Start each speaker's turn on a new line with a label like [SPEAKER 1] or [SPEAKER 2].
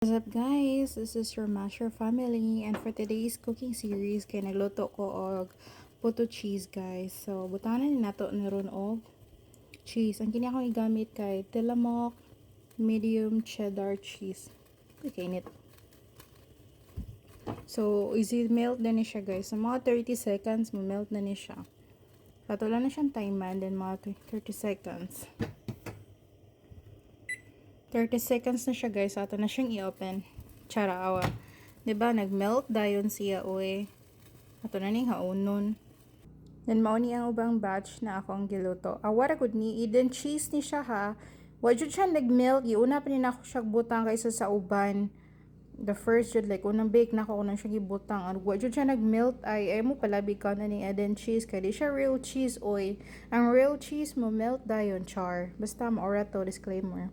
[SPEAKER 1] What's up guys? This is your Masher family and for today's cooking series kay nagluto ko og puto cheese guys. So butanan ni nato ni ron og cheese. Ang kini akong igamit kay Tillamook medium cheddar cheese. Okay nit. So easy melt na ni siya guys. So mga 30 seconds melt na ni siya. Patulan na siyang timer then mga 30 seconds. 30 seconds na siya guys. Ato na siyang i-open. Chara awa. Diba? Nag-melt dayon siya oy. Ato na ning haunon. Then mauni ang ubang batch na ako ang giluto. Awara gud ni eden cheese ni siya ha. Wa jud siya nag-melt. Iuna pa ni nako siya butang kaysa sa uban. The first jud like unang bake na ako unang siya gibutang. Wa jud siya nag-melt ay mo palabi ka na ni eden cheese kay di siya real cheese oy. Ang real cheese mo melt dayon char. Basta maora to disclaimer.